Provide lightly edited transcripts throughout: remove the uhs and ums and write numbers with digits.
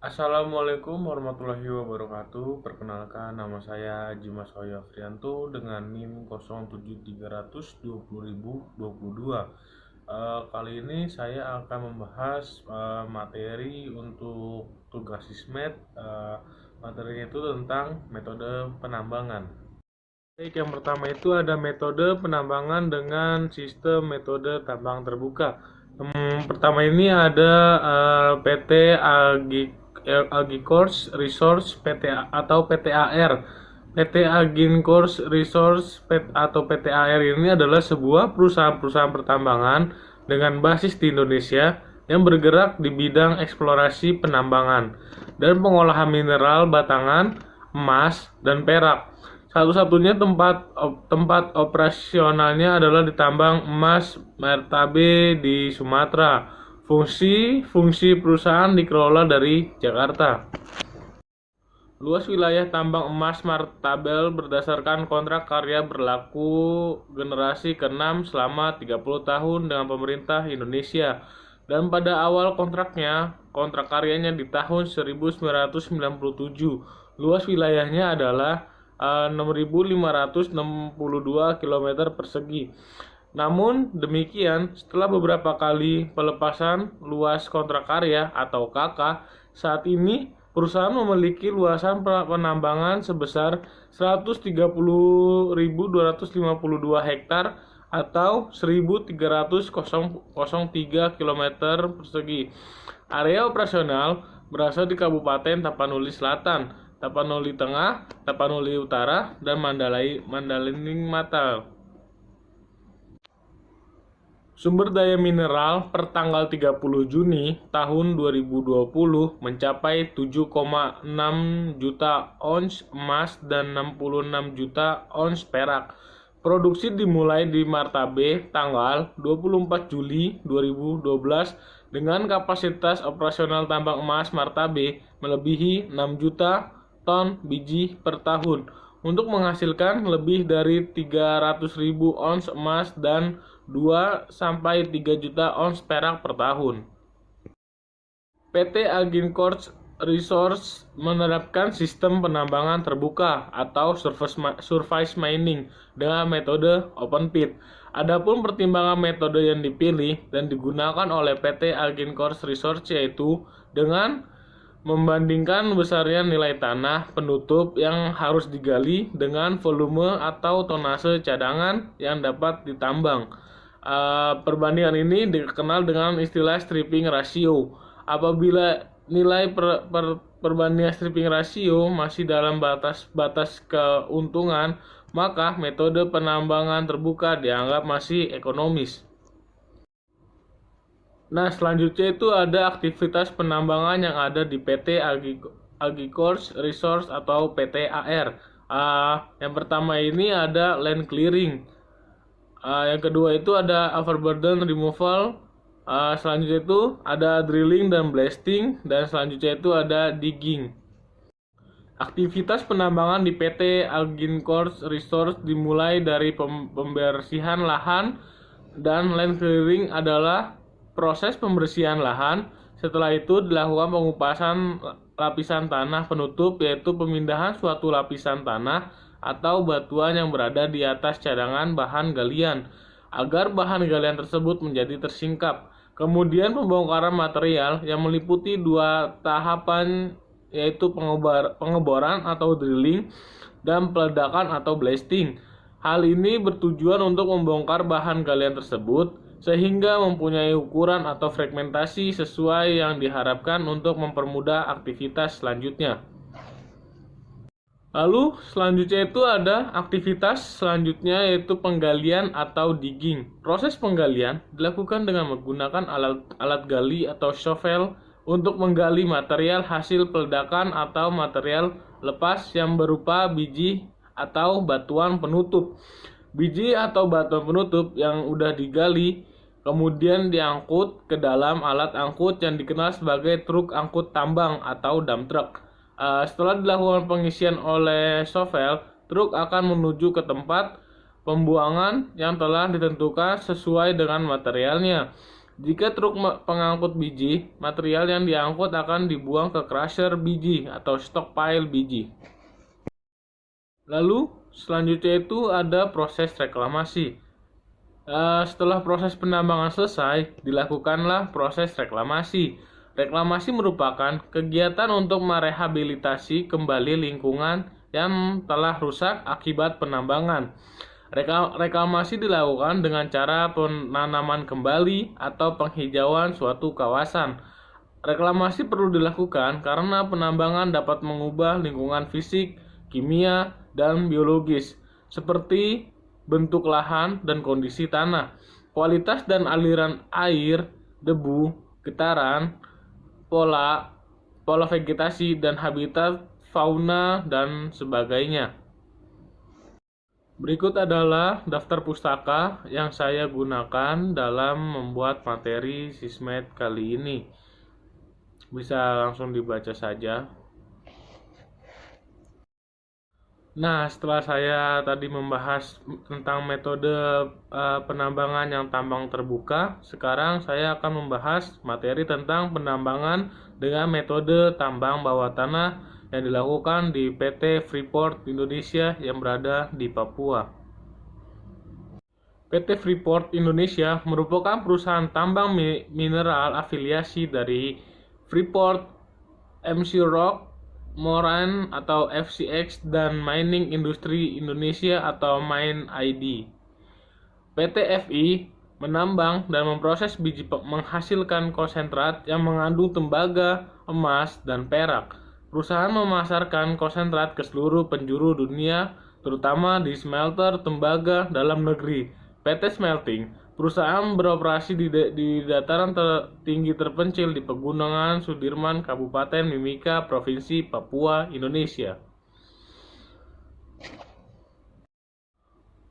Assalamualaikum warahmatullahi wabarakatuh. Perkenalkan, nama saya Jimas Hoya Frianto dengan NIM 07300 Kali ini saya akan membahas materi untuk tugas sismed. Materinya itu tentang metode penambangan. Baik, yang pertama itu ada metode penambangan dengan sistem metode tambang terbuka. Pertama ini ada PT Agricourse Resource PT atau PTAR. PT Agricourse Resource atau PTAR ini adalah sebuah perusahaan pertambangan dengan basis di Indonesia yang bergerak di bidang eksplorasi penambangan dan pengolahan mineral batangan, emas, dan perak. Satu-satunya tempat operasionalnya adalah di tambang emas Martabe di Sumatera. Fungsi perusahaan dikelola dari Jakarta. Luas wilayah tambang emas Martabel berdasarkan kontrak karya berlaku generasi ke-6 selama 30 tahun dengan pemerintah Indonesia. Dan pada awal kontrak karyanya di tahun 1997. Luas wilayahnya adalah 6.562 km persegi. Namun demikian, setelah beberapa kali pelepasan luas kontrak karya atau KK, saat ini perusahaan memiliki luasan penambangan sebesar 130.252 hektar atau 1.303 km persegi. Area operasional berasal di Kabupaten Tapanuli Selatan, Tapanuli Tengah, Tapanuli Utara, dan Mandailing Matal. Sumber daya mineral per tanggal 30 Juni tahun 2020 mencapai 7,6 juta ons emas dan 66 juta ons perak. Produksi dimulai di Martabe tanggal 24 Juli 2012 dengan kapasitas operasional tambang emas Martabe melebihi 6 juta ton biji per tahun untuk menghasilkan lebih dari 300.000 ons emas dan 2-3 juta ons perak per tahun. PT Agricourse Resource menerapkan sistem penambangan terbuka atau surface mining dengan metode open pit. Adapun pertimbangan metode yang dipilih dan digunakan oleh PT Agricourse Resource yaitu dengan membandingkan besarnya nilai tanah penutup yang harus digali dengan volume atau tonase cadangan yang dapat ditambang. Perbandingan ini dikenal dengan istilah stripping ratio. Apabila nilai perbandingan stripping ratio masih dalam batas keuntungan, maka metode penambangan terbuka dianggap masih ekonomis. Nah, selanjutnya itu ada aktivitas penambangan yang ada di PT Agricourse Resource atau PTAR. Yang pertama ini ada land clearing. Yang kedua itu ada overburden removal. Selanjutnya itu ada drilling dan blasting, dan selanjutnya itu ada digging. Aktivitas penambangan di PT Agricourse Resource dimulai dari pembersihan lahan, dan land clearing adalah proses pembersihan lahan. Setelah itu dilakukan pengupasan lapisan tanah penutup, yaitu pemindahan suatu lapisan tanah atau batuan yang berada di atas cadangan bahan galian agar bahan galian tersebut menjadi tersingkap. Kemudian pembongkaran material yang meliputi 2 tahapan, yaitu pengeboran atau drilling dan peledakan atau blasting. Hal ini bertujuan untuk membongkar bahan galian tersebut sehingga mempunyai ukuran atau fragmentasi sesuai yang diharapkan untuk mempermudah aktivitas selanjutnya. Lalu selanjutnya itu ada aktivitas selanjutnya yaitu penggalian atau digging. Proses penggalian dilakukan dengan menggunakan alat gali atau shovel untuk menggali material hasil peledakan atau material lepas yang berupa biji atau batuan penutup. Biji atau batuan penutup yang udah digali kemudian diangkut ke dalam alat angkut yang dikenal sebagai truk angkut tambang atau dump truck. Setelah dilakukan pengisian oleh shovel, truk akan menuju ke tempat pembuangan yang telah ditentukan sesuai dengan materialnya. Jika truk pengangkut biji, material yang diangkut akan dibuang ke crusher biji atau stockpile biji. Lalu selanjutnya itu ada proses reklamasi. Setelah proses penambangan selesai, dilakukanlah proses reklamasi. Reklamasi merupakan kegiatan untuk merehabilitasi kembali lingkungan yang telah rusak akibat penambangan. Reklamasi dilakukan dengan cara penanaman kembali atau penghijauan suatu kawasan. Reklamasi perlu dilakukan karena penambangan dapat mengubah lingkungan fisik, kimia, dan biologis, seperti bentuk lahan dan kondisi tanah, kualitas dan aliran air, debu, getaran, pola vegetasi, dan habitat fauna, dan sebagainya. Berikut adalah daftar pustaka yang saya gunakan dalam membuat materi Sismed kali ini. Bisa langsung dibaca saja. Nah, setelah saya tadi membahas tentang metode penambangan yang tambang terbuka, sekarang saya akan membahas materi tentang penambangan dengan metode tambang bawah tanah yang dilakukan di PT Freeport Indonesia yang berada di Papua. PT Freeport Indonesia merupakan perusahaan tambang mineral afiliasi dari Freeport, MC Rock, Moran atau FCX, dan Mining Industri Indonesia atau Mine ID. PT FI menambang dan memproses biji menghasilkan konsentrat yang mengandung tembaga, emas, dan perak. Perusahaan memasarkan konsentrat ke seluruh penjuru dunia, terutama di smelter tembaga dalam negeri. PT Smelting, perusahaan beroperasi di dataran tinggi terpencil di Pegunungan Sudirman, Kabupaten Mimika, Provinsi Papua, Indonesia.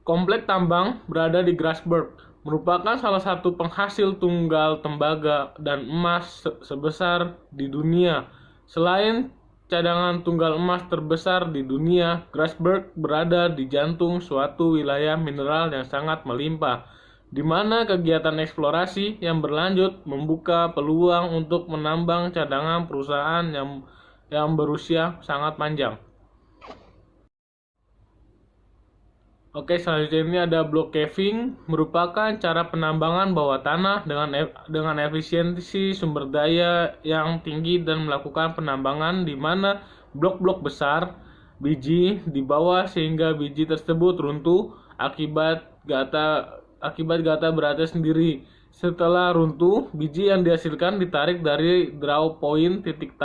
Komplek tambang berada di Grasberg, merupakan salah satu penghasil tunggal tembaga dan emas sebesar di dunia. Selain cadangan tunggal emas terbesar di dunia, Grasberg berada di jantung suatu wilayah mineral yang sangat melimpah, di mana kegiatan eksplorasi yang berlanjut membuka peluang untuk menambang cadangan perusahaan yang berusia sangat panjang. Oke, selanjutnya ini ada block caving, merupakan cara penambangan bawah tanah dengan efisiensi sumber daya yang tinggi dan melakukan penambangan di mana blok-blok besar biji di bawah sehingga biji tersebut runtuh akibat gata berada sendiri. Setelah runtuh, biji yang dihasilkan ditarik dari draw point titik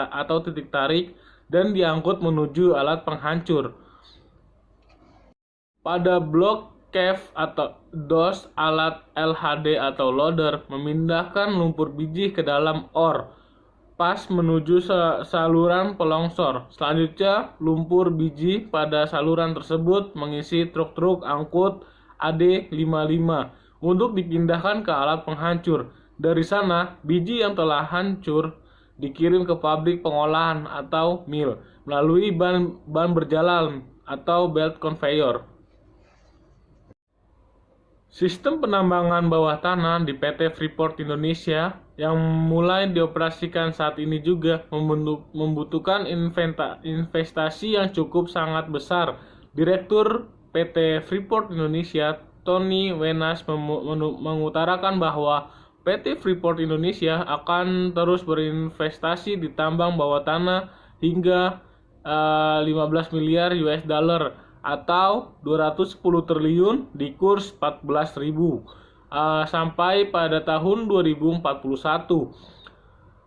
tarik dan diangkut menuju alat penghancur. Pada blok cave atau DOS, alat LHD atau loader memindahkan lumpur biji ke dalam ore pas menuju saluran pelongsor. Selanjutnya, lumpur biji pada saluran tersebut mengisi truk-truk angkut AD55 untuk dipindahkan ke alat penghancur. Dari sana, biji yang telah hancur dikirim ke pabrik pengolahan atau mill melalui ban berjalan atau belt conveyor. Sistem penambangan bawah tanah di PT Freeport Indonesia yang mulai dioperasikan saat ini juga membutuhkan investasi yang cukup sangat besar. Direktur PT Freeport Indonesia, Tony Wenas, mengutarakan bahwa PT Freeport Indonesia akan terus berinvestasi di tambang bawah tanah hingga 15 miliar US dollar atau 210 triliun di kurs 14.000 sampai pada tahun 2041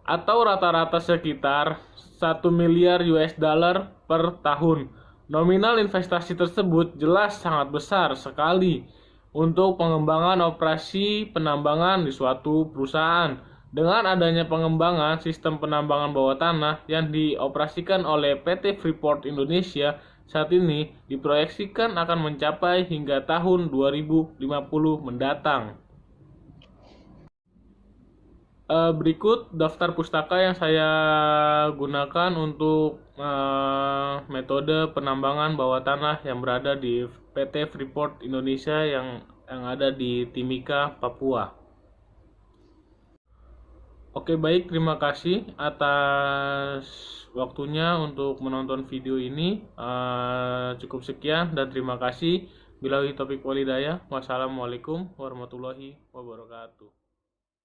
atau rata-rata sekitar 1 miliar US dollar per tahun. Nominal investasi tersebut jelas sangat besar sekali untuk pengembangan operasi penambangan di suatu perusahaan. Dengan adanya pengembangan sistem penambangan bawah tanah yang dioperasikan oleh PT Freeport Indonesia saat ini diproyeksikan akan mencapai hingga tahun 2050 mendatang. Berikut daftar pustaka yang saya gunakan untuk metode penambangan bawah tanah yang berada di PT Freeport Indonesia yang ada di Timika, Papua. Oke, baik, terima kasih atas waktunya untuk menonton video ini. Cukup sekian dan terima kasih. Billahi taufiq walhidayah. Wassalamualaikum warahmatullahi wabarakatuh.